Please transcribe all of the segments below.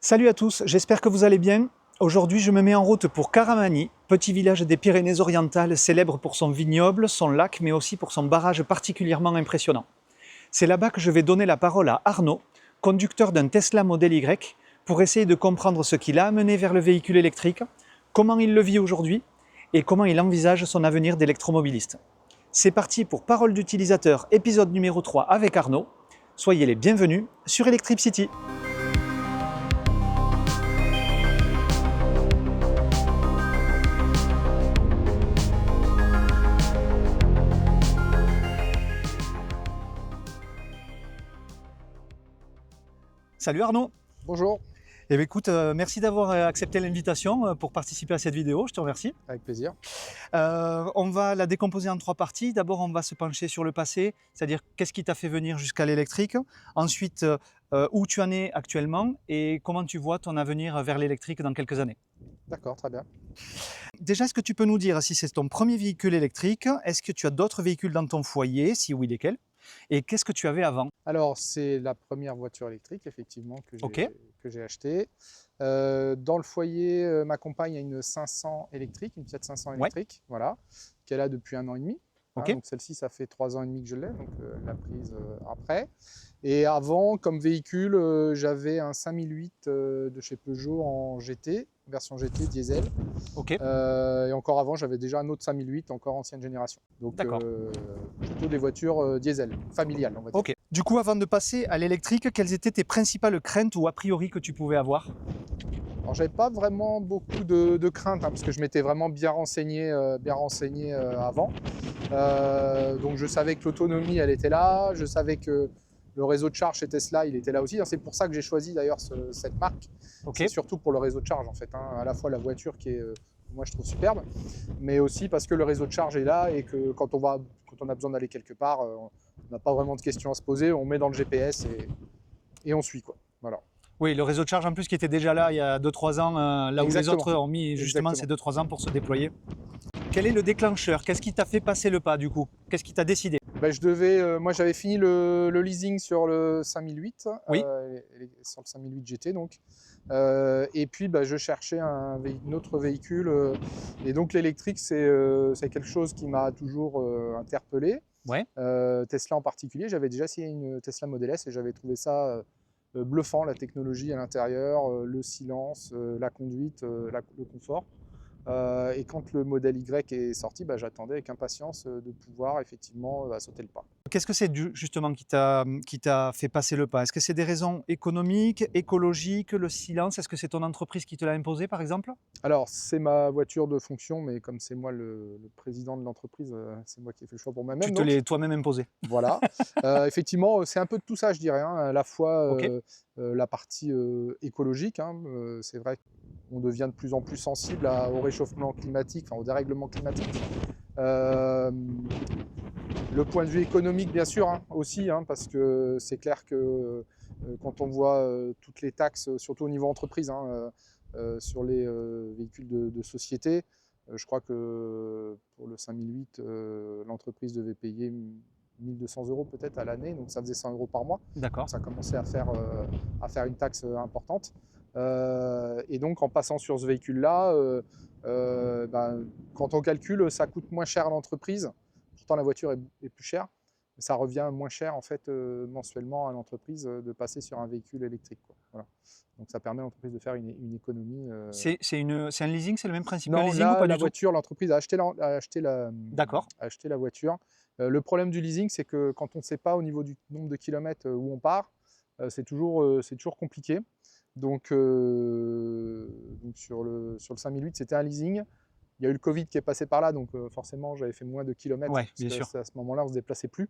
Salut à tous, j'espère que vous allez bien. Aujourd'hui, je me mets en route pour Caramani, petit village des Pyrénées-Orientales célèbre pour son vignoble, son lac, mais aussi pour son barrage particulièrement impressionnant. C'est là-bas que je vais donner la parole à Arnaud, conducteur d'un Tesla Model Y, pour essayer de comprendre ce qui l'a amené vers le véhicule électrique, comment il le vit aujourd'hui et comment il envisage son avenir d'électromobiliste. C'est parti pour Parole d'utilisateur, épisode numéro 3 avec Arnaud. Soyez les bienvenus sur Electrip City. Salut Arnaud. Bonjour, Eh bien, écoute, merci d'avoir accepté l'invitation pour participer à cette vidéo, je te remercie. avec plaisir. On va la décomposer en 3 parties. D'abord, on va se pencher sur le passé, c'est-à-dire qu'est-ce qui t'a fait venir jusqu'à l'électrique. Ensuite, où tu en es actuellement et comment tu vois ton avenir vers l'électrique dans quelques années. D'accord, très bien. Déjà, est-ce que tu peux nous dire si c'est ton premier véhicule électrique? Est-ce que tu as d'autres véhicules dans ton foyer? Si oui, lesquels? Et qu'est-ce que tu avais avant? Alors, c'est la première voiture électrique, effectivement, Ok, que j'ai achetée. Dans le foyer, ma compagne a une 500 électrique, une Fiat 500 ouais, électrique, voilà, qu'elle a depuis 1 an et demi. Hein, ok, donc celle-ci, ça fait 3 ans et demi que je l'ai, donc elle l'a prise après. Et avant, comme véhicule, j'avais un 5008 de chez Peugeot en GT, version GT diesel. ok, Et encore avant, j'avais déjà un autre 5008, encore ancienne génération. Donc d'accord. plutôt des voitures diesel, familiales, on va dire. Ok. Du coup, avant de passer à l'électrique, quelles étaient tes principales craintes ou a priori que tu pouvais avoir? Alors j'avais pas vraiment beaucoup de craintes, hein, parce que je m'étais vraiment bien renseigné avant. Donc je savais que l'autonomie, elle était là. Je savais que le réseau de charge chez Tesla, il était là aussi. C'est pour ça que j'ai choisi d'ailleurs cette marque. Ok. C'est surtout pour le réseau de charge en fait, hein. À la fois la voiture qui est, moi je trouve superbe, mais aussi parce que le réseau de charge est là et que quand on a besoin d'aller quelque part, on n'a pas vraiment de questions à se poser. On met dans le GPS et on suit quoi. Voilà. Oui, le réseau de charge en plus qui était déjà là il y a 2-3 ans, là où les Exactement. autres ont mis justement ces Exactement. 2-3 ans pour se déployer. Quel est le déclencheur? Qu'est-ce qui t'a fait passer le pas du coup? Qu'est-ce qui t'a décidé? Ben, moi j'avais fini le leasing sur le 5008, Oui, sur le 5008 GT donc. Et puis ben, je cherchais un autre véhicule. Et donc l'électrique, c'est quelque chose qui m'a toujours interpellé. ouais, Tesla en particulier, j'avais déjà essayé une Tesla Model S et j'avais trouvé ça bluffant, la technologie à l'intérieur, le silence, la conduite, le confort. Et quand le modèle Y est sorti, bah, j'attendais avec impatience de pouvoir effectivement sauter le pas. qu'est-ce que c'est justement qui t'a fait passer le pas? Est-ce que c'est des raisons économiques, écologiques, le silence? Est-ce que c'est ton entreprise qui te l'a imposé par exemple? Alors, c'est ma voiture de fonction, mais comme c'est moi le président de l'entreprise, c'est moi qui ai fait le choix pour Tu moi-même. te Donc, l'es toi-même imposé. voilà. Effectivement, c'est un peu de tout ça, je dirais, hein. À la fois Ok, la partie écologique, hein. C'est vrai qu'on devient de plus en plus sensible au réchauffement climatique, enfin au dérèglement climatique. Euh, Le point de vue économique, bien sûr, hein, aussi, hein, parce que c'est clair que quand on voit toutes les taxes, surtout au niveau entreprise, hein, sur les véhicules de société, je crois que pour le 5008, l'entreprise devait payer 1200 euros peut-être à l'année, donc ça faisait 100 euros par mois. d'accord. Donc ça commençait à faire une taxe importante. Et donc en passant sur ce véhicule-là, ben, quand on calcule, ça coûte moins cher à l'entreprise. Pourtant, la voiture est plus chère, mais ça revient moins cher en fait mensuellement à l'entreprise de passer sur un véhicule électrique, quoi. Voilà. Donc ça permet à l'entreprise de faire une économie. C'est un leasing, c'est le même principe qu'un Non, leasing ou là, pas la du tout? voiture, l'entreprise D'accord, a acheté la voiture. Le problème du leasing, c'est que quand on ne sait pas au niveau du nombre de kilomètres où on part, c'est toujours compliqué. Donc sur le 5008, c'était un leasing. Il y a eu le Covid qui est passé par là, donc forcément, j'avais fait moins de kilomètres, ouais, parce bien sûr. qu'à ce moment-là, on ne se déplaçait plus.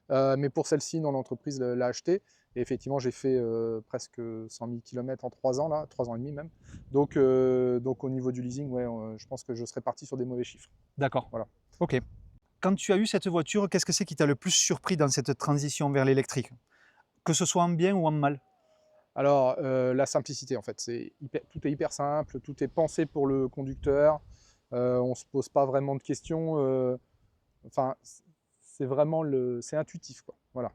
Mais pour celle-ci, non, l'entreprise l'a acheté. Et effectivement, j'ai fait presque 100 000 km en 3 ans, là, 3 ans et demi même. Donc au niveau du leasing, ouais, je pense que je serais parti sur des mauvais chiffres. D'accord. Voilà. Ok. Quand tu as eu cette voiture, qu'est-ce que c'est qui t'a le plus surpris dans cette transition vers l'électrique? Que ce soit en bien ou en mal? Alors, la simplicité, en fait, tout est hyper simple, tout est pensé pour le conducteur. On ne se pose pas vraiment de questions. Enfin, c'est vraiment c'est intuitif, quoi. Voilà.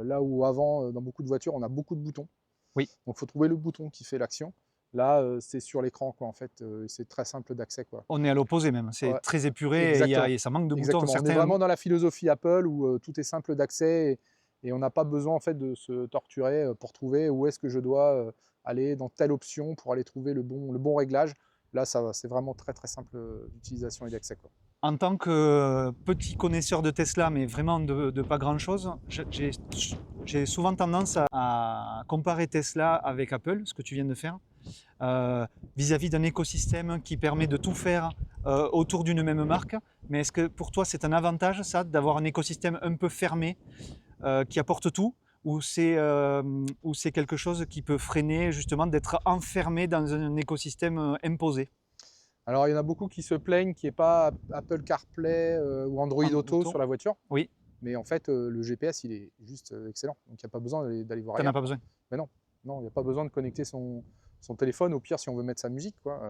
Là où avant, dans beaucoup de voitures, on a beaucoup de boutons. Oui. Donc il faut trouver le bouton qui fait l'action. Là, c'est sur l'écran, quoi, en fait. C'est très simple d'accès, quoi. On est à l'opposé même, c'est Ouais, très épuré exactement. et ça manque de boutons. Exactement. On est vraiment dans la philosophie Apple où tout est simple d'accès et on n'a pas besoin en fait de se torturer pour trouver où est-ce que je dois aller dans telle option pour aller trouver le bon réglage. Là, c'est vraiment très très simple d'utilisation et d'accès, quoi. En tant que petit connaisseur de Tesla, mais vraiment de pas grand-chose, j'ai souvent tendance à comparer Tesla avec Apple, ce que tu viens de faire, vis-à-vis d'un écosystème qui permet de tout faire autour d'une même marque. Mais est-ce que pour toi, c'est un avantage, ça, d'avoir un écosystème un peu fermé qui apporte tout, ou c'est quelque chose qui peut freiner justement d'être enfermé dans un écosystème imposé? Alors, il y en a beaucoup qui se plaignent qu'il n'y ait pas Apple CarPlay ou Android Auto sur la voiture. Oui. Mais en fait, le GPS, il est juste excellent. Donc, il n'y a pas besoin d'aller voir Tu n'en as ailleurs. pas besoin. Mais non, il n'y a pas besoin de connecter son téléphone, au pire, si on veut mettre sa musique, quoi.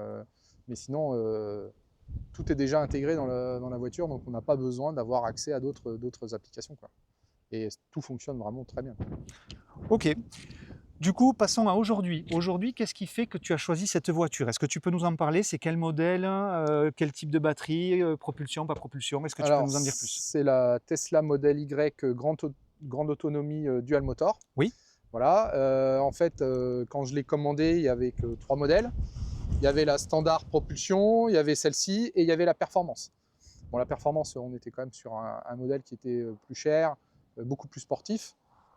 Mais sinon, tout est déjà intégré dans la voiture, donc on n'a pas besoin d'avoir accès à d'autres applications, quoi. Et tout fonctionne vraiment très bien. Ok. Du coup, passons à aujourd'hui. Aujourd'hui, qu'est-ce qui fait que tu as choisi cette voiture? Est-ce que tu peux nous en parler? C'est quel modèle? Quel type de batterie? Propulsion, pas propulsion? Est-ce que tu peux nous en dire plus? C'est la Tesla Model Y grande autonomie dual motor. Oui. Voilà. En fait, quand je l'ai commandé, il n'y avait que 3 modèles. Il y avait la standard propulsion, il y avait celle-ci et il y avait la performance. Bon, la performance, on était quand même sur un modèle qui était plus cher, beaucoup plus sportif.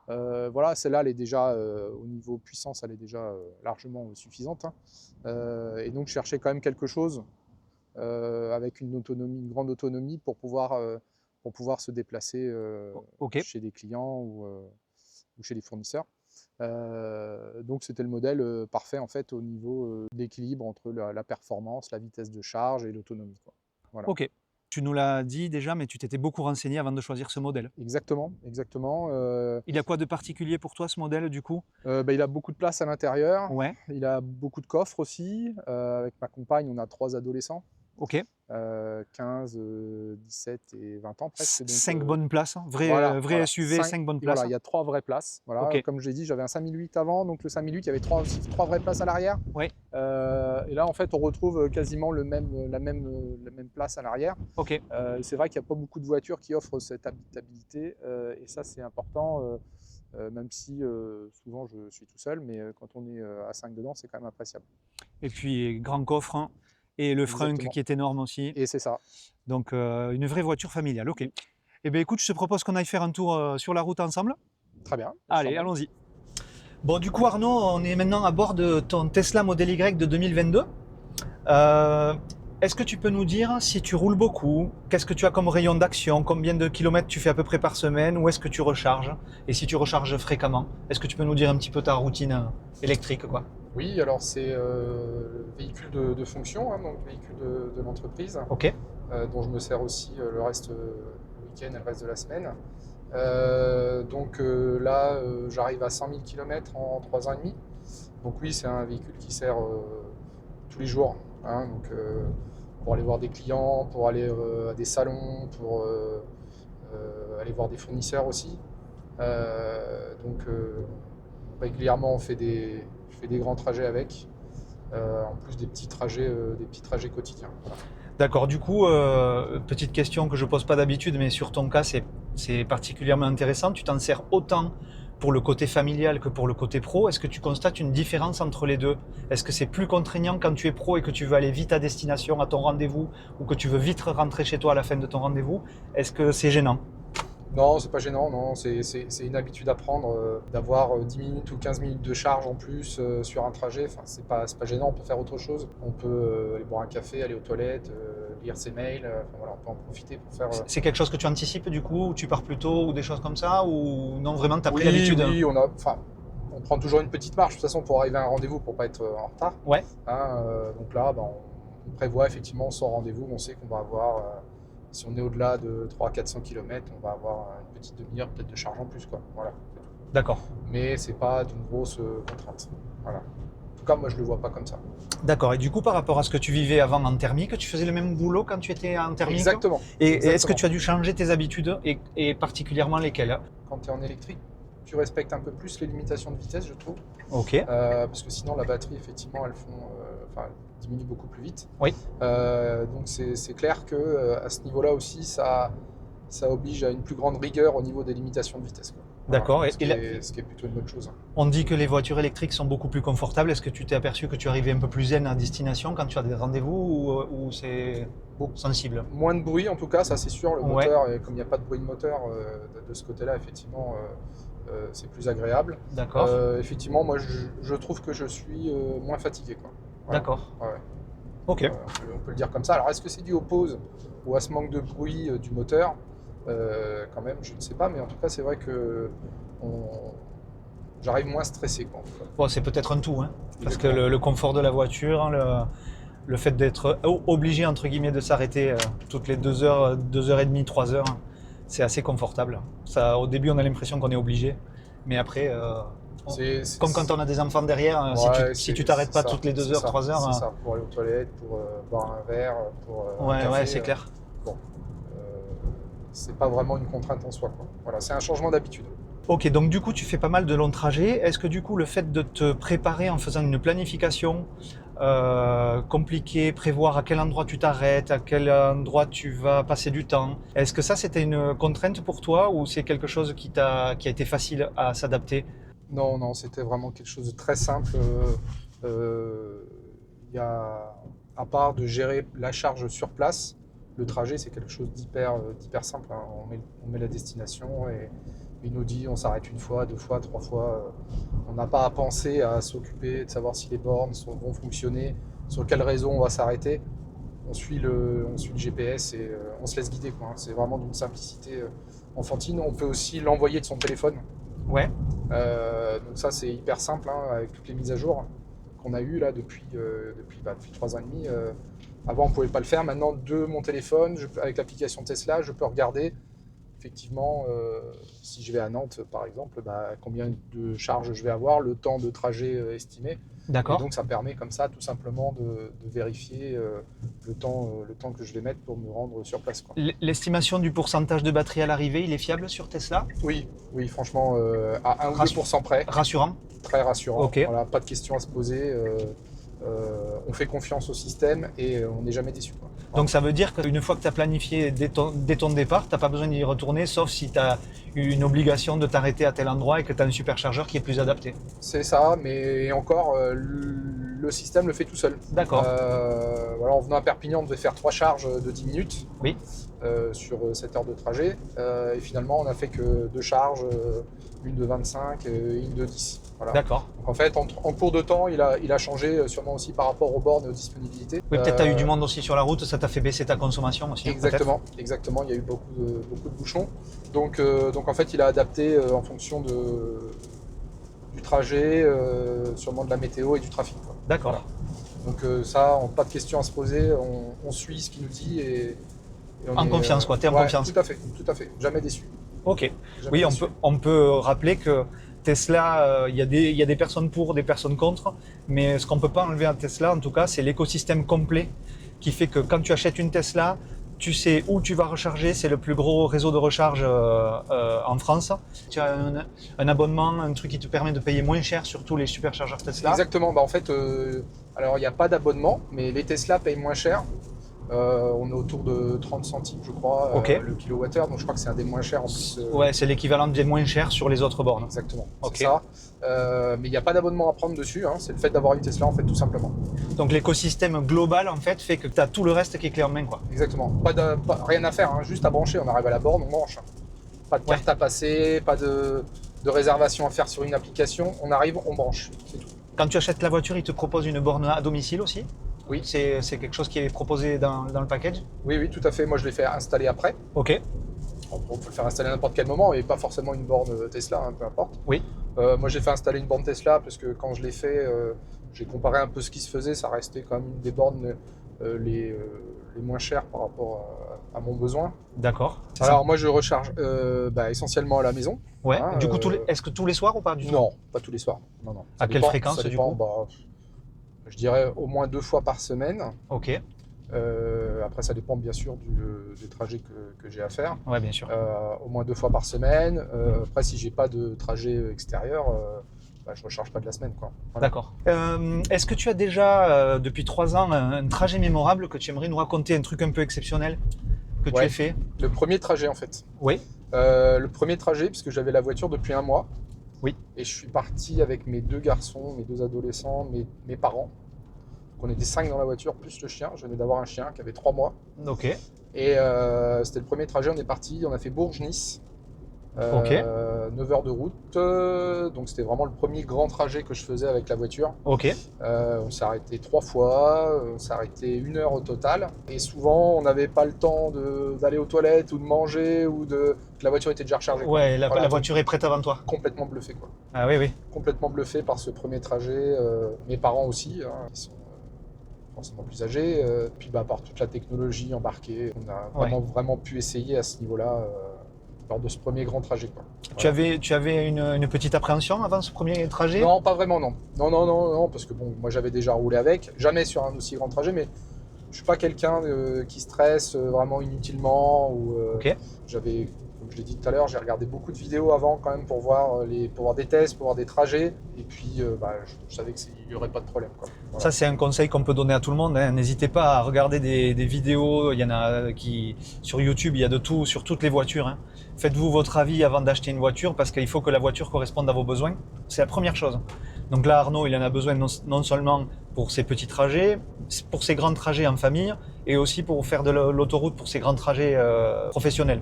Voilà, celle-là, elle est déjà, au niveau puissance, elle est déjà largement suffisante, hein. Et donc, je cherchais quand même quelque chose avec une grande autonomie pour pouvoir se déplacer Ok. chez des clients ou chez des fournisseurs. Donc, c'était le modèle parfait en fait au niveau de l'équilibre entre la performance, la vitesse de charge et l'autonomie, quoi. Voilà. Ok. Tu nous l'as dit déjà, mais tu t'étais beaucoup renseigné avant de choisir ce modèle. Exactement, exactement. Il y a quoi de particulier pour toi, ce modèle, du coup? Il a beaucoup de place à l'intérieur. Ouais. Il a beaucoup de coffres aussi. Avec ma compagne, on a 3 adolescents, Ok. 15, 17 et 20 ans presque. Donc, 5 bonnes places. Vrai voilà, SUV, 5 bonnes places. Voilà, il y a 3 vraies places. Voilà. Ok. Comme j'ai dit, j'avais un 5008 avant, donc le 5008, il y avait 3 vraies places à l'arrière. Ouais. Et là, en fait, on retrouve quasiment la même place à l'arrière. Ok. C'est vrai qu'il n'y a pas beaucoup de voitures qui offrent cette habitabilité, et ça, c'est important. Même si souvent je suis tout seul, mais quand on est à 5 dedans, c'est quand même appréciable. Et puis, grand coffre, hein, et le frunk Exactement. qui est énorme aussi. Et c'est ça. Donc, une vraie voiture familiale. Ok. Eh bien, écoute, je te propose qu'on aille faire un tour sur la route ensemble. Très bien. Allez, allons-y. Bon, du coup, Arnaud, on est maintenant à bord de ton Tesla Model Y de 2022. Est-ce que tu peux nous dire si tu roules beaucoup? Qu'est-ce que tu as comme rayon d'action? Combien de kilomètres tu fais à peu près par semaine? Où est-ce que tu recharges? Et si tu recharges fréquemment? Est-ce que tu peux nous dire un petit peu ta routine électrique, quoi? Oui, alors c'est le véhicule de fonction, hein, donc véhicule de l'entreprise, Ok. dont je me sers aussi le reste le week-end et le reste de la semaine. Donc là, j'arrive à 100 000 km en 3 ans et demi. Donc oui, c'est un véhicule qui sert tous les jours, hein, donc, pour aller voir des clients, pour aller à des salons, pour aller voir des fournisseurs aussi. Donc régulièrement, je fais des grands trajets avec, en plus des petits trajets quotidiens. Voilà. D'accord, du coup, petite question que je pose pas d'habitude, mais sur ton cas, c'est particulièrement intéressant. Tu t'en sers autant pour le côté familial que pour le côté pro. Est-ce que tu constates une différence entre les deux? Est-ce que c'est plus contraignant quand tu es pro et que tu veux aller vite à destination, à ton rendez-vous, ou que tu veux vite rentrer chez toi à la fin de ton rendez-vous? Est-ce que c'est gênant? Non, c'est pas gênant, non, c'est une habitude à prendre, d'avoir 10 minutes ou 15 minutes de charge en plus sur un trajet. Enfin, c'est pas gênant, on peut faire autre chose. On peut aller boire un café, aller aux toilettes, lire ses mails, enfin, voilà, on peut en profiter pour faire. C'est quelque chose que tu anticipes du coup, ou tu pars plus tôt, ou des choses comme ça, ou non, vraiment tu as pris l'habitude? Oui, on prend toujours une petite marche de toute façon pour arriver à un rendez-vous, pour pas être en retard. Ouais. Hein, donc là, on prévoit effectivement son rendez-vous, on sait qu'on va avoir. Si on est au-delà de 300-400 km, on va avoir une petite demi-heure peut-être de charge en plus, quoi. Voilà. D'accord. Mais c'est pas d'une grosse contrainte. Voilà. En tout cas, moi, je le vois pas comme ça. D'accord. Et du coup, par rapport à ce que tu vivais avant en thermique, tu faisais le même boulot quand tu étais en thermique? Exactement. Et est-ce que tu as dû changer tes habitudes, et particulièrement lesquelles? Quand tu es en électrique, tu respectes un peu plus les limitations de vitesse, je trouve. Ok. Parce que sinon, la batterie, effectivement, elles diminue beaucoup plus vite. Oui. Donc, c'est clair qu'à ce niveau-là aussi, ça oblige à une plus grande rigueur au niveau des limitations de vitesse, quoi. Voilà. D'accord. Ce qui est plutôt une bonne chose. On dit que les voitures électriques sont beaucoup plus confortables. Est-ce que tu t'es aperçu que tu arrivais un peu plus zen à destination quand tu as des rendez-vous ou c'est sensible? Moins de bruit, en tout cas, ça c'est sûr. Le Ouais. moteur, et comme il n'y a pas de bruit de moteur de ce côté-là, effectivement, c'est plus agréable. D'accord. Effectivement, moi, je trouve que je suis moins fatigué, quoi. Voilà. D'accord. Ouais. Ok. On peut le dire comme ça. Alors, est-ce que c'est dû aux pauses ou à ce manque de bruit du moteur? Quand même, je ne sais pas, mais en tout cas, c'est vrai que j'arrive moins stressé, quoi, en tout cas. Bon, c'est peut-être un tout, hein, parce que Exactement. le confort de la voiture, hein, le fait d'être obligé entre guillemets de s'arrêter toutes les 2 heures, 2h30, 3 heures, c'est assez confortable. Ça, au début, on a l'impression qu'on est obligé, mais après, comme quand on a des enfants derrière, Ouais, si tu t'arrêtes pas ça, toutes les 2 heures, 3 heures, c'est ça, pour aller aux toilettes, pour boire un verre, pour un ouais, café, ouais, c'est clair. bon, c'est pas vraiment une contrainte en soi, quoi. Voilà, c'est un changement d'habitude. Ok, donc du coup, tu fais pas mal de longs trajets. Est-ce que du coup, le fait de te préparer en faisant une planification compliquée, prévoir à quel endroit tu t'arrêtes, à quel endroit tu vas passer du temps, est-ce que ça, c'était une contrainte pour toi ou c'est quelque chose qui a été facile à s'adapter? Non, non, c'était vraiment quelque chose de très simple. Il y a, à part de gérer la charge sur place, le trajet, c'est quelque chose d'hyper simple, hein. On met la destination et il nous dit on s'arrête une fois, 2 fois, 3 fois. On n'a pas à penser à s'occuper de savoir si les bornes vont fonctionner, sur quel réseau on va s'arrêter. On suit le GPS et on se laisse guider, quoi, hein. C'est vraiment d'une simplicité enfantine. On peut aussi l'envoyer de son téléphone. Ouais, Donc ça c'est hyper simple, hein, avec toutes les mises à jour qu'on a eues là depuis 3 ans et demi. Avant on ne pouvait pas le faire, maintenant de mon téléphone, avec l'application Tesla, je peux regarder effectivement si je vais à Nantes par exemple, combien de charges je vais avoir, le temps de trajet estimé. Et d'accord. donc ça permet comme ça tout simplement de vérifier le temps que je vais mettre pour me rendre sur place, quoi. L'estimation du pourcentage de batterie à l'arrivée, il est fiable sur Tesla? Oui, franchement, à 1 ou 2% près. Rassurant? Très rassurant. Ok. Voilà, pas de questions à se poser. On fait confiance au système et on n'est jamais déçu, quoi. Donc ça veut dire qu'une fois que tu as planifié dès ton départ, tu n'as pas besoin d'y retourner, sauf si tu as une obligation de t'arrêter à tel endroit et que tu as un superchargeur qui est plus adapté. C'est ça, mais encore, le système le fait tout seul. D'accord. Voilà, en venant à Perpignan, on devait faire 3 charges de 10 minutes Oui. sur 7 heures de trajet. Et finalement, on n'a fait que 2 charges, une de 25 et une de 10. Voilà. D'accord. Donc en fait, en cours de temps, il a changé sûrement aussi par rapport aux bornes et aux disponibilités. Oui, peut-être tu as eu du monde aussi sur la route, ça t'a fait baisser ta consommation aussi. Exactement, exactement. Il y a eu beaucoup de bouchons. Donc en fait, il a adapté en fonction du trajet, sûrement de la météo et du trafic, quoi. D'accord. Voilà. Donc ça, pas de questions à se poser. On suit ce qu'il nous dit et on En est, confiance, quoi. T'es en ouais, confiance. Tout à fait. Jamais déçu. Ok. Jamais Oui, déçu. on peut rappeler que Tesla, il y a des personnes pour, des personnes contre, mais ce qu'on ne peut pas enlever à Tesla, en tout cas, c'est l'écosystème complet qui fait que quand tu achètes une Tesla, tu sais où tu vas recharger, c'est le plus gros réseau de recharge en France. Tu as un abonnement, un truc qui te permet de payer moins cher sur tous les superchargeurs Tesla. Exactement. En fait, alors il n'y a pas d'abonnement, mais les Tesla payent moins cher. On est autour de 30 centimes, je crois, Ok. le kilowattheure. Donc je crois que c'est un des moins chers en plus. Ouais, c'est l'équivalent des moins chers sur les autres bornes. Exactement, Ok. c'est ça. Mais il n'y a pas d'abonnement à prendre dessus, hein. C'est le fait d'avoir une Tesla, en fait, tout simplement. Donc l'écosystème global, en fait, fait que tu as tout le reste qui est clé en main, quoi. Exactement. Rien à faire, hein. Juste à brancher. On arrive à la borne, on branche. Pas de carte à passer, pas de réservation à faire sur une application. On arrive, on branche. C'est tout. Quand tu achètes la voiture, ils te proposent une borne à domicile aussi? Oui. C'est quelque chose qui est proposé dans le package? Oui, tout à fait. Moi, je l'ai fait installer après. Ok. On peut le faire installer à n'importe quel moment et pas forcément une borne Tesla, hein, peu importe. Oui. Moi, j'ai fait installer une borne Tesla parce que quand je l'ai fait, j'ai comparé un peu ce qui se faisait. Ça restait quand même une des bornes les moins chères par rapport à mon besoin. D'accord. Alors, moi, je recharge essentiellement à la maison. Ouais. Hein, Du coup, est-ce que tous les soirs ou pas du tout? Non, pas tous les soirs. Non. Ça À quelle dépend, fréquence, ça du dépend, coup? je dirais au moins 2 fois par semaine. Ok. Après, ça dépend bien sûr du trajet que j'ai à faire. Ouais, bien sûr. Au moins 2 fois par semaine. Après, si j'ai pas de trajet extérieur, je recharge pas de la semaine, quoi. Voilà. D'accord. Est-ce que tu as déjà, depuis 3 ans, un trajet mémorable que tu aimerais nous raconter, un truc un peu exceptionnel que tu Ouais. aies fait? Le premier trajet, en fait. Oui. Le premier trajet, puisque j'avais la voiture depuis 1 mois. Oui. Et je suis parti avec mes 2 garçons, mes 2 adolescents, mes parents. Donc on était 5 dans la voiture, plus le chien. Je venais d'avoir un chien qui avait 3 mois. Ok. Et c'était le premier trajet, on est parti, on a fait Bourges-Nice. Ok. 9 heures de route, donc c'était vraiment le premier grand trajet que je faisais avec la voiture. Ok. On s'est arrêté 3 fois, on s'est arrêté 1 heure au total. Et souvent, on n'avait pas le temps d'aller aux toilettes ou de manger ou que la voiture était déjà rechargée. Ouais, la Voilà, voiture est prête avant toi. complètement bluffé, quoi. Ah oui, oui. Complètement bluffé par ce premier trajet. Mes parents aussi, hein, qui sont forcément plus âgés. Puis par toute la technologie embarquée, on a vraiment pu essayer à ce niveau-là. Lors de ce premier grand trajet, quoi. Voilà. Tu avais une petite appréhension avant ce premier trajet? Non, pas vraiment, non. Non, parce que bon, moi j'avais déjà roulé avec, jamais sur un aussi grand trajet, mais je suis pas quelqu'un qui stresse vraiment inutilement. Ok. Comme je l'ai dit tout à l'heure, j'ai regardé beaucoup de vidéos avant quand même pour voir des tests, pour voir des trajets, et puis je savais qu'il n'y aurait pas de problème, quoi. Voilà. Ça, c'est un conseil qu'on peut donner à tout le monde, hein. N'hésitez pas à regarder des vidéos. Il y en a sur YouTube, il y a de tout sur toutes les voitures, hein. Faites-vous votre avis avant d'acheter une voiture parce qu'il faut que la voiture corresponde à vos besoins. C'est la première chose. Donc là, Arnaud, il en a besoin non seulement pour ses petits trajets, pour ses grands trajets en famille et aussi pour faire de l'autoroute pour ses grands trajets professionnels.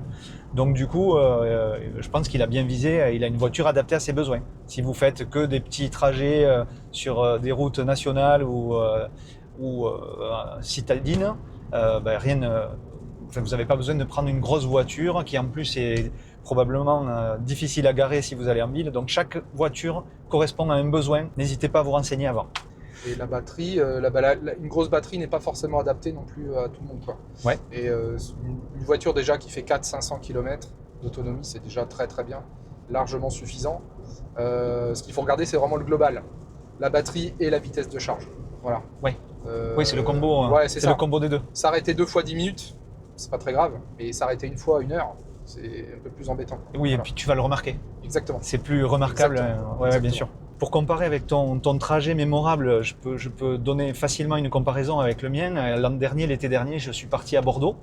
Donc du coup, je pense qu'il a bien visé, il a une voiture adaptée à ses besoins. Si vous faites que des petits trajets sur des routes nationales ou citadines, vous n'avez pas besoin de prendre une grosse voiture qui en plus est probablement difficile à garer si vous allez en ville. Donc chaque voiture correspond à un besoin. N'hésitez pas à vous renseigner avant. Et la batterie, une grosse batterie n'est pas forcément adaptée non plus à tout le monde, quoi. Ouais. Et une voiture déjà qui fait 400-500 km d'autonomie, c'est déjà très très bien, largement suffisant. Ce qu'il faut regarder, c'est vraiment le global, la batterie et la vitesse de charge. Voilà. Ouais. Oui, c'est le combo. Ouais, c'est le combo des deux. S'arrêter 2 fois 10 minutes, c'est pas très grave, mais s'arrêter 1 fois 1 heure, c'est un peu plus embêtant. Oui, voilà. Et puis tu vas le remarquer. Exactement. C'est plus remarquable. Ouais, bien sûr. Pour comparer avec ton trajet mémorable, je peux donner facilement une comparaison avec le mien. L'été dernier, je suis parti à Bordeaux,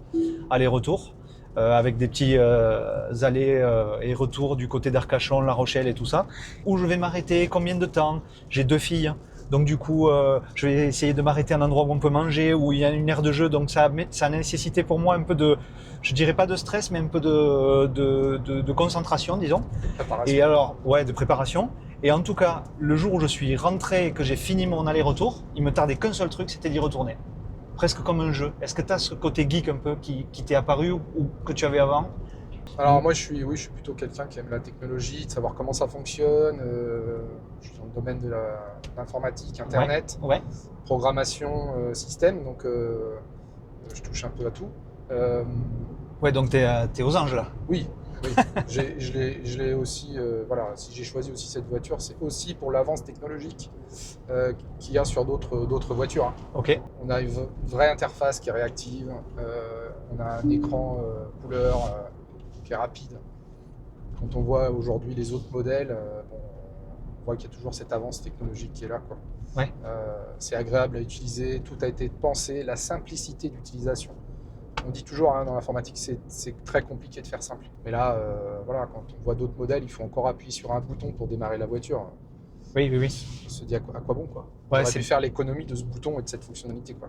aller-retour, avec des petits allers et retours du côté d'Arcachon, La Rochelle et tout ça. Où je vais m'arrêter, combien de temps? J'ai 2 filles. Donc du coup, je vais essayer de m'arrêter à un endroit où on peut manger, où il y a une aire de jeu. Donc ça a nécessité pour moi un peu de, je dirais pas de stress, mais un peu de concentration, disons. Préparation. Et alors, ouais, de préparation. Et en tout cas, le jour où je suis rentré et que j'ai fini mon aller-retour, il me tardait qu'un seul truc, c'était d'y retourner. Presque comme un jeu. Est-ce que tu as ce côté geek un peu qui t'est apparu ou que tu avais avant? Alors moi, je suis plutôt quelqu'un qui aime la technologie, de savoir comment ça fonctionne. Je suis dans le domaine de l'informatique, Internet, Ouais. programmation, système, donc je touche un peu à tout. Ouais, donc t'es aux anges là. Oui. Je l'ai aussi. Voilà, si j'ai choisi aussi cette voiture, c'est aussi pour l'avance technologique qu'il y a sur d'autres voitures. Ok. On a une vraie interface qui est réactive. On a un écran couleur qui est rapide. Quand on voit aujourd'hui les autres modèles, on voit qu'il y a toujours cette avance technologique qui est là, quoi. Ouais. C'est agréable à utiliser, tout a été pensé, la simplicité d'utilisation. On dit toujours dans l'informatique, c'est très compliqué de faire simple. Mais là, voilà, quand on voit d'autres modèles, il faut encore appuyer sur un bouton pour démarrer la voiture. Oui. On se dit à quoi bon, quoi. Ouais, on aurait pu faire l'économie de ce bouton et de cette fonctionnalité, quoi.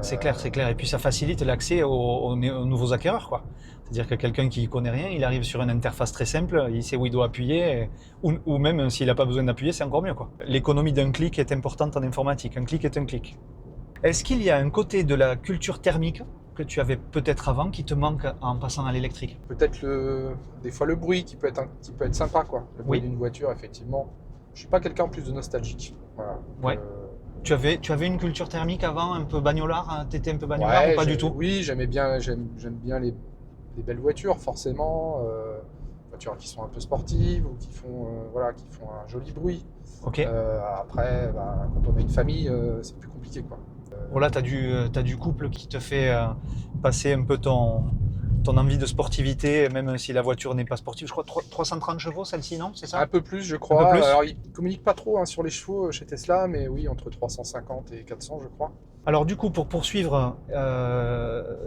C'est clair. Et puis ça facilite l'accès aux nouveaux acquéreurs, quoi. C'est-à-dire que quelqu'un qui ne connaît rien, il arrive sur une interface très simple, il sait où il doit appuyer, ou même s'il n'a pas besoin d'appuyer, c'est encore mieux, quoi. L'économie d'un clic est importante en informatique. Un clic est un clic. Est-ce qu'il y a un côté de la culture thermique que tu avais peut-être avant qui te manque en passant à l'électrique? Peut-être des fois le bruit qui peut être sympa, quoi. Le bruit d'une voiture, effectivement. Je suis pas quelqu'un en plus de nostalgique. Voilà. Ouais. Tu avais une culture thermique avant, un peu bagnolard, hein? T'étais un peu bagnolard ou pas du tout? Oui, j'aime bien les belles voitures, forcément. Voitures qui sont un peu sportives ou qui font un joli bruit. Ok. Après, quand on a une famille, c'est plus compliqué, quoi. Voilà, t'as du couple qui te fait passer un peu ton envie de sportivité, même si la voiture n'est pas sportive. Je crois 330 chevaux, celle-ci, non? C'est ça? Un peu plus, je Un peu crois. plus? Alors, ils ne communiquent pas trop, hein, sur les chevaux chez Tesla, mais oui, entre 350 et 400, je crois. Alors du coup, pour poursuivre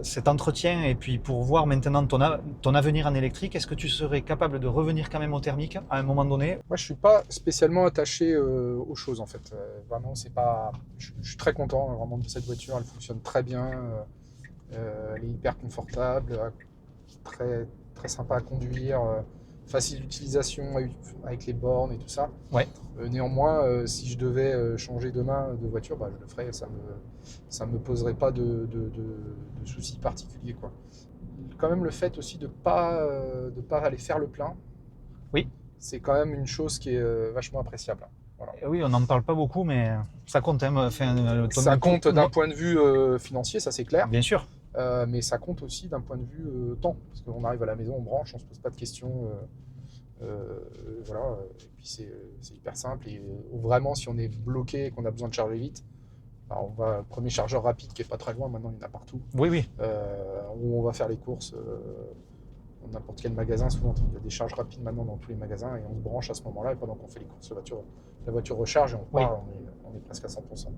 cet entretien et puis pour voir maintenant ton avenir en électrique, est-ce que tu serais capable de revenir quand même au thermique à un moment donné? Moi, je suis pas spécialement attaché aux choses, en fait. Vraiment, c'est pas. Je suis très content, hein, vraiment, de cette voiture. Elle fonctionne très bien. Elle est hyper confortable, très, très sympa à conduire, facile d'utilisation avec les bornes et tout ça. Ouais. Néanmoins, si je devais changer demain de voiture, bah, je le ferais. Ça me poserait pas de soucis particuliers, quoi. Quand même, le fait aussi de pas aller faire le plein, Oui. c'est quand même une chose qui est vachement appréciable, hein. Voilà. Oui, on n'en parle pas beaucoup, mais ça compte. Hein, enfin, Ça compte d'un point de vue financier, ça c'est clair. Bien sûr. Mais ça compte aussi d'un point de vue temps. Parce qu'on arrive à la maison, on branche, on se pose pas de questions. Voilà. Et puis c'est hyper simple. Et vraiment, si on est bloqué et qu'on a besoin de charger vite, bah, on va au premier chargeur rapide qui est pas très loin, maintenant il y en a partout. Oui, oui. Où on va faire les courses dans n'importe quel magasin. Souvent, il y a des charges rapides maintenant dans tous les magasins et on se branche à ce moment-là. Et pendant qu'on fait les courses, la voiture recharge et on part, on est presque à 100%.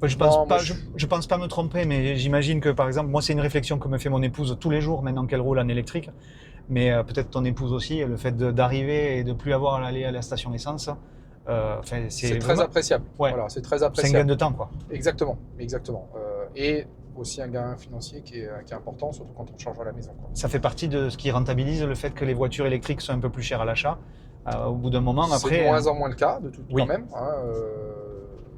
Je pense pas me tromper, mais j'imagine que par exemple, moi c'est une réflexion que me fait mon épouse tous les jours maintenant qu'elle roule en électrique, mais peut-être ton épouse aussi, le fait d'arriver et de plus avoir à aller à la station essence, c'est très appréciable. Ouais. Voilà, c'est très appréciable. C'est un gain de temps, quoi. Exactement, exactement. Et aussi un gain financier qui est important, surtout quand on charge à la maison, quoi. Ça fait partie de ce qui rentabilise le fait que les voitures électriques sont un peu plus chères à l'achat. Au bout d'un moment, après. C'est de moins en moins le cas, oui. quand même. Hein,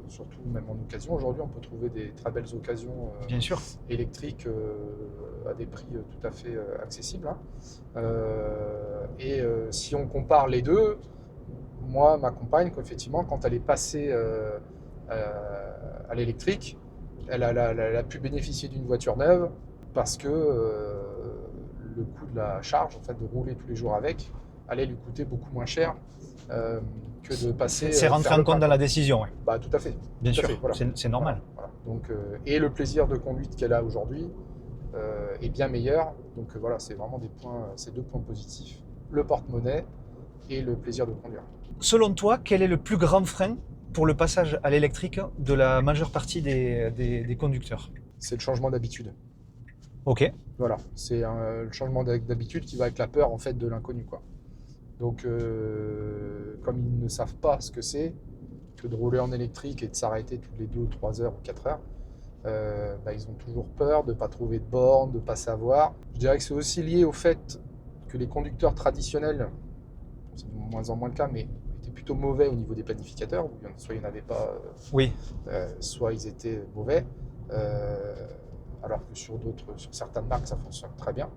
surtout même en occasion. Aujourd'hui, on peut trouver des très belles occasions Bien sûr. électriques à des prix tout à fait accessibles. Hein. Si on compare les deux, moi, ma compagne, effectivement, quand elle est passée à l'électrique, elle a pu bénéficier d'une voiture neuve parce que le coût de la charge, en fait, de rouler tous les jours avec, allait lui coûter beaucoup moins cher que de passer. C'est rentré en compte dans la décision, oui. Bah, tout à fait. Bien sûr, voilà. C'est normal. Voilà. Donc, et le plaisir de conduite qu'elle a aujourd'hui est bien meilleur. Donc voilà, c'est vraiment ces deux points positifs, le porte-monnaie et le plaisir de conduire. Selon toi, quel est le plus grand frein pour le passage à l'électrique de la majeure partie des conducteurs? C'est le changement d'habitude. Ok. Voilà, c'est le changement d'habitude qui va avec la peur, en fait, de l'inconnu, quoi. Donc, comme ils ne savent pas ce que c'est que de rouler en électrique et de s'arrêter toutes les 2, 3 heures ou 4 heures, ils ont toujours peur de ne pas trouver de borne, de ne pas savoir. Je dirais que c'est aussi lié au fait que les conducteurs traditionnels, c'est de moins en moins le cas, mais étaient plutôt mauvais au niveau des planificateurs, où soit il n'y en avait pas, oui. Soit ils étaient mauvais, alors que sur certaines marques, ça fonctionne très bien.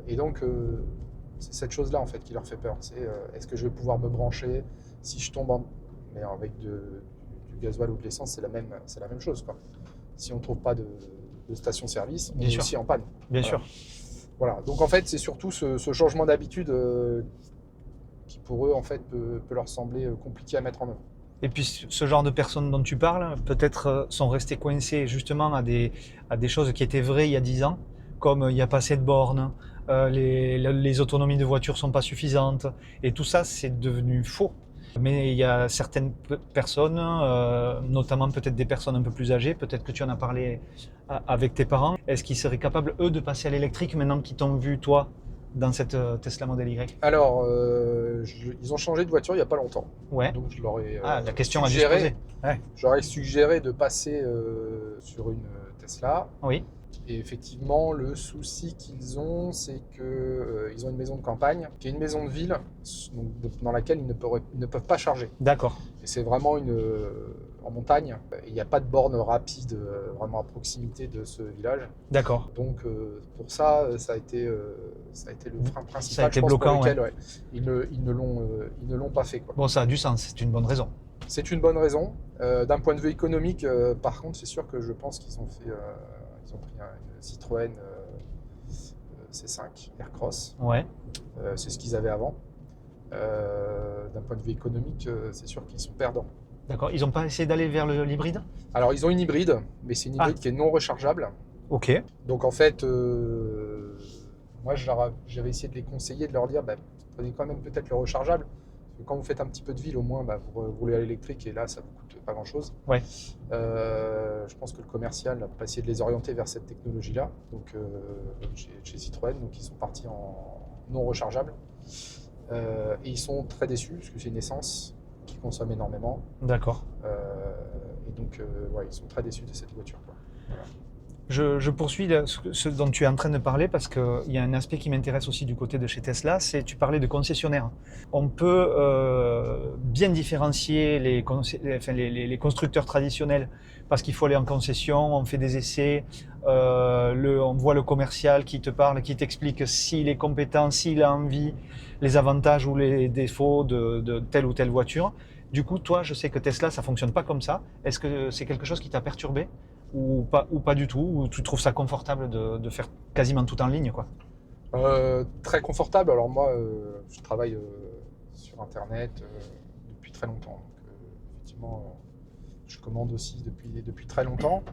Et donc, c'est cette chose-là, en fait, qui leur fait peur. C'est est-ce que je vais pouvoir me brancher si je tombe mais avec du gasoil ou de l'essence, c'est la même chose, quoi. Si on ne trouve pas de station-service, on est aussi en panne. Bien sûr. Voilà. Donc en fait, c'est surtout ce changement d'habitude qui pour eux, en fait, peut leur sembler compliqué à mettre en œuvre. Et puis ce genre de personnes dont tu parles, peut-être sont restés coincés justement à des choses qui étaient vraies il y a 10 ans, comme il n'y a pas assez de bornes, les autonomies de voitures ne sont pas suffisantes, et tout ça c'est devenu faux. Mais il y a certaines personnes, notamment peut-être des personnes un peu plus âgées, peut-être que tu en as parlé avec tes parents, est-ce qu'ils seraient capables, eux, de passer à l'électrique maintenant qu'ils t'ont vu, toi, dans cette Tesla Model Y? Alors, ils ont changé de voiture il n'y a pas longtemps. Ouais. Donc je leur ai la question a dû se poser. Ouais. J'aurais suggéré de passer sur une Tesla. Oui. Et effectivement, le souci qu'ils ont, c'est qu'ils ont une maison de campagne, qui est une maison de ville, donc, dans laquelle ils ne peuvent pas charger. D'accord. Et c'est vraiment en montagne. Il n'y a pas de borne rapide vraiment à proximité de ce village. D'accord. Donc pour ça a été le frein principal. Ça a été bloquant, pour lequel, ils ne l'ont pas fait, quoi. Bon, ça a du sens, c'est une bonne raison. C'est une bonne raison. D'un point de vue économique, par contre, c'est sûr que je pense qu'ils ont pris une Citroën C5 Aircross. Ouais. C'est ce qu'ils avaient avant. D'un point de vue économique, c'est sûr qu'ils sont perdants. D'accord. Ils n'ont pas essayé d'aller vers l'hybride? Alors, ils ont une hybride, mais c'est une hybride qui est non rechargeable. Ok. Donc, en fait, moi, j'avais essayé de les conseiller, de leur dire, prenez quand même peut-être le rechargeable. Parce que quand vous faites un petit peu de ville, au moins, vous roulez à l'électrique et là, ça vous coûte pas grand-chose. Ouais. Je pense que le commercial a essayé de les orienter vers cette technologie-là. Donc, chez Citroën, donc ils sont partis en non rechargeable. Et ils sont très déçus parce que c'est une essence qui consomme énormément. D'accord. Et donc, ouais, ils sont très déçus de cette voiture, quoi. Voilà. Je poursuis ce dont tu es en train de parler parce qu'il y a un aspect qui m'intéresse aussi du côté de chez Tesla, c'est tu parlais de concessionnaires. On peut bien différencier les constructeurs traditionnels parce qu'il faut aller en concession, on fait des essais, on voit le commercial qui te parle, qui t'explique s'il est compétent, s'il a envie, les avantages ou les défauts de telle ou telle voiture. Du coup, toi, je sais que Tesla, ça fonctionne pas comme ça. Est-ce que c'est quelque chose qui t'a perturbé ou pas du tout, ou tu trouves ça confortable de faire quasiment tout en ligne, quoi? Très confortable. Alors moi, je travaille sur Internet depuis très longtemps. Donc, effectivement, je commande aussi depuis très longtemps.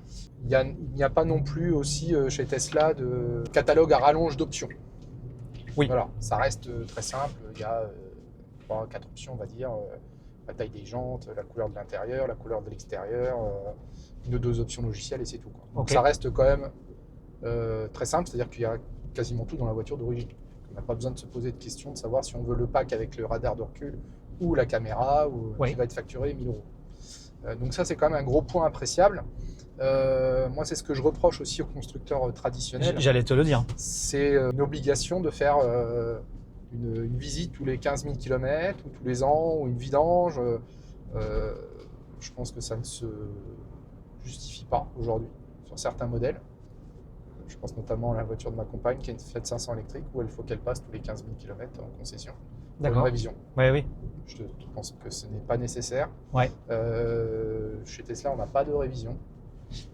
Il n'y a pas non plus aussi chez Tesla de catalogue à rallonge d'options. Oui. Voilà, ça reste très simple. Il y a 3-4 options, on va dire. La taille des jantes, la couleur de l'intérieur, la couleur de l'extérieur, une ou deux options logicielles et c'est tout, quoi. Donc Ok. ça reste quand même très simple, c'est-à-dire qu'il y a quasiment tout dans la voiture d'origine. On n'a pas besoin de se poser de questions, de savoir si on veut le pack avec le radar de recul ou la caméra, ou Oui. qui va être facturé 1000 euros. Donc ça, c'est quand même un gros point appréciable. Moi, c'est ce que je reproche aussi aux constructeurs traditionnels. J'allais te le dire. C'est une obligation de faire une visite tous les 15 000 km ou tous les ans, ou une vidange. Je pense que ça ne se justifie pas aujourd'hui sur certains modèles. Je pense notamment à la voiture de ma compagne qui est une Fiat 500 électrique où il faut qu'elle passe tous les 15 000 km en concession pour une D'accord. révision. Ouais, oui. Je pense que ce n'est pas nécessaire. Ouais. Chez Tesla, on n'a pas de révision.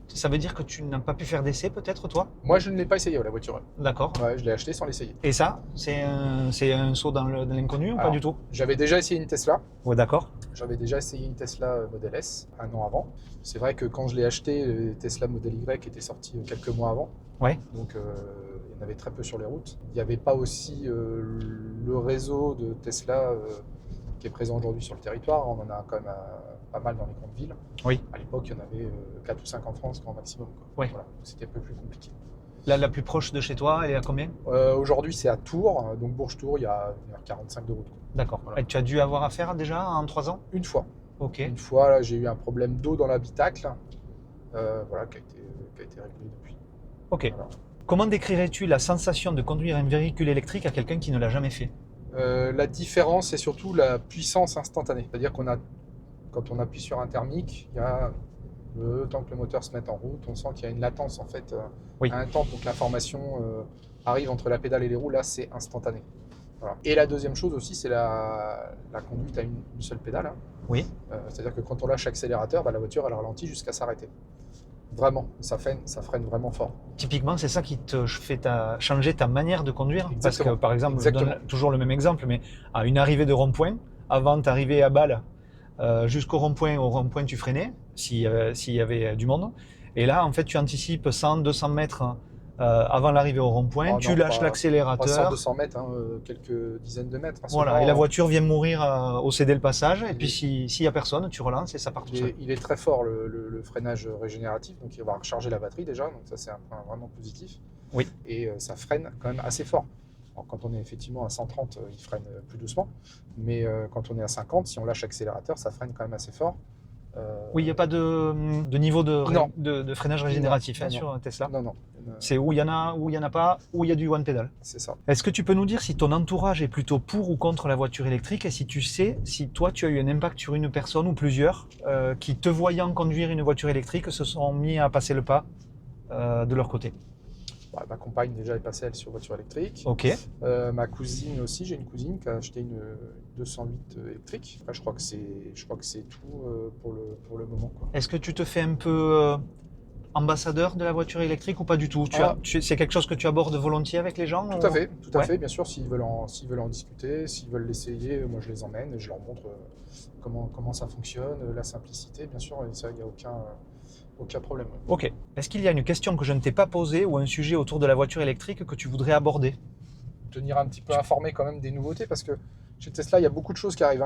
Ça veut dire que tu n'as pas pu faire d'essai, peut-être, toi? Moi, je ne l'ai pas essayé, la voiture. D'accord. Ouais, je l'ai acheté sans l'essayer. Et ça, c'est un saut dans l'inconnu ou pas Alors, du tout? J'avais déjà essayé une Tesla. Ouais, d'accord. J'avais déjà essayé une Tesla Model S un an avant. C'est vrai que quand je l'ai acheté, le Tesla Model Y était sorti quelques mois avant. Ouais. Donc il y en avait très peu sur les routes. Il n'y avait pas aussi le réseau de Tesla qui est présent aujourd'hui sur le territoire. On en a quand même pas mal dans les grandes villes. Oui. À l'époque, il y en avait 4 ou 5 en France grand maximum, quoi. Ouais. Voilà. C'était un peu plus compliqué. La plus proche de chez toi, elle est à combien? Aujourd'hui, c'est à Tours, donc Bourges-Tours, il y a 1h45 de route, quoi. D'accord. Voilà. Et tu as dû avoir affaire déjà en 3 ans? Une fois. Ok. Une fois, là, j'ai eu un problème d'eau dans l'habitacle, voilà, qui a été réglé depuis. Ok. Voilà. Comment décrirais-tu la sensation de conduire un véhicule électrique à quelqu'un qui ne l'a jamais fait? La différence, c'est surtout la puissance instantanée. C'est-à-dire quand on appuie sur un thermique, il y a le temps que le moteur se mette en route, on sent qu'il y a une latence en fait, Oui. un temps pour que l'information arrive entre la pédale et les roues. Là, c'est instantané. Voilà. Et la deuxième chose aussi, c'est la conduite à une seule pédale, hein. Oui. C'est-à-dire que quand on lâche l'accélérateur, la voiture elle ralentit jusqu'à s'arrêter. Vraiment, ça freine vraiment fort. Typiquement, c'est ça qui te fait changer ta manière de conduire. Exactement. Parce que, par exemple, je Exactement. donne toujours le même exemple, mais à une arrivée de rond-point, avant d'arriver à balle jusqu'au rond-point, tu freinais s'il y avait du monde. Et là, en fait, tu anticipes 100, 200 mètres avant l'arrivée au rond-point, Oh tu non, lâches pas l'accélérateur. 100-200 mètres, hein, quelques dizaines de mètres, hein, Voilà, seulement. et la voiture vient mourir au céder le passage. Et puis, s'il n'y a personne, tu relances et ça part tout seul. Il est très fort le freinage régénératif, donc il va recharger la batterie déjà, donc ça c'est un point vraiment positif. Oui. Et ça freine quand même assez fort. Alors, quand on est effectivement à 130, il freine plus doucement, mais quand on est à 50, si on lâche l'accélérateur, ça freine quand même assez fort. Oui, il n'y a pas de niveau Non. de freinage régénératif Non, sur Tesla. Non. C'est où il y en a pas, où il y a du one pedal. C'est ça. Est-ce que tu peux nous dire si ton entourage est plutôt pour ou contre la voiture électrique et si tu sais si toi tu as eu un impact sur une personne ou plusieurs qui te voyant conduire une voiture électrique se sont mis à passer le pas de leur côté? Ma compagne déjà est passée elle sur voiture électrique. Ok. Ma cousine aussi, j'ai une cousine qui a acheté une 208 électrique. Enfin, je crois que c'est tout pour le moment, quoi. Est-ce que tu te fais un peu ambassadeur de la voiture électrique ou pas du tout? C'est quelque chose que tu abordes volontiers avec les gens? Tout à fait, tout à fait. Bien sûr, s'ils veulent en discuter, s'ils veulent l'essayer, moi je les emmène et je leur montre comment ça fonctionne, la simplicité, bien sûr, et ça, il n'y a aucun problème. Ok. Est-ce qu'il y a une question que je ne t'ai pas posée ou un sujet autour de la voiture électrique que tu voudrais aborder? Tenir un petit peu informé quand même des nouveautés, parce que chez Tesla, il y a beaucoup de choses qui arrivent.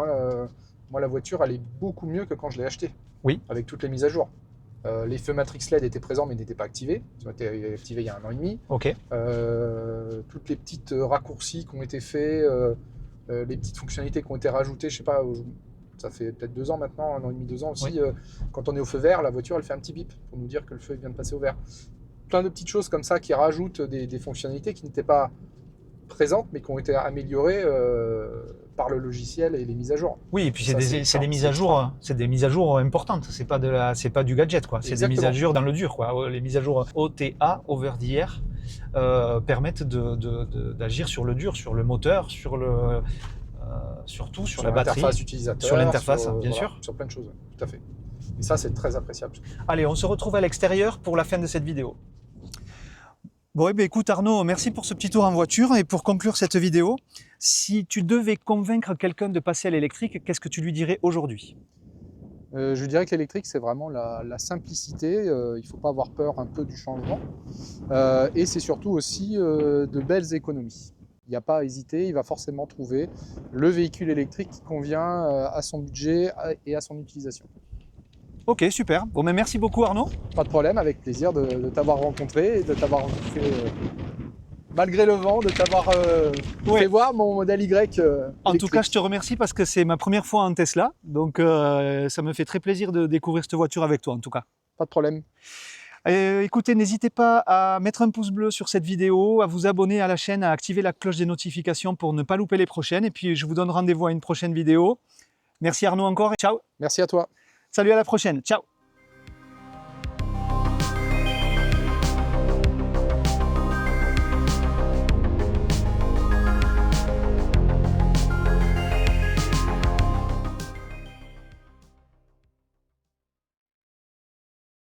Moi, la voiture, elle est beaucoup mieux que quand je l'ai achetée. Oui. Avec toutes les mises à jour. Les feux Matrix LED étaient présents mais n'étaient pas activés. Ils ont été activés il y a 1 an et demi. Ok. Toutes les petites raccourcis qui ont été faits, les petites fonctionnalités qui ont été rajoutées, je sais pas, ça fait peut-être 2 ans maintenant, 1 an et demi, 2 ans aussi. Oui. Quand on est au feu vert, la voiture elle fait un petit bip pour nous dire que le feu vient de passer au vert. Plein de petites choses comme ça qui rajoutent des fonctionnalités qui n'étaient pas présentes mais qui ont été améliorées par le logiciel et les mises à jour. Oui, et puis c'est des mises à jour importantes. C'est pas du gadget, quoi. C'est des mises à jour dans le dur, quoi. Les mises à jour OTA, over the air, permettent d'agir sur le dur, sur le moteur, surtout sur la batterie, l'interface utilisateur, sur l'interface, bien sûr, sur plein de choses. Tout à fait. Et ça, c'est très appréciable. Allez, on se retrouve à l'extérieur pour la fin de cette vidéo. Bon, écoute Arnaud, merci pour ce petit tour en voiture. Et pour conclure cette vidéo, si tu devais convaincre quelqu'un de passer à l'électrique, qu'est-ce que tu lui dirais aujourd'hui? Je dirais que l'électrique, c'est vraiment la simplicité. Il ne faut pas avoir peur un peu du changement. Et c'est surtout aussi de belles économies. Il n'y a pas à hésiter, il va forcément trouver le véhicule électrique qui convient à son budget et à son utilisation. Ok, super. Bon, mais merci beaucoup Arnaud. Pas de problème, avec plaisir de t'avoir rencontré et de t'avoir rencontré malgré le vent, de t'avoir fait voir mon modèle Y. En tout cas, je te remercie parce que c'est ma première fois en Tesla. Donc, ça me fait très plaisir de découvrir cette voiture avec toi, en tout cas. Pas de problème. Écoutez, n'hésitez pas à mettre un pouce bleu sur cette vidéo, à vous abonner à la chaîne, à activer la cloche des notifications pour ne pas louper les prochaines. Et puis, je vous donne rendez-vous à une prochaine vidéo. Merci Arnaud encore et ciao. Merci à toi. Salut, à la prochaine. Ciao.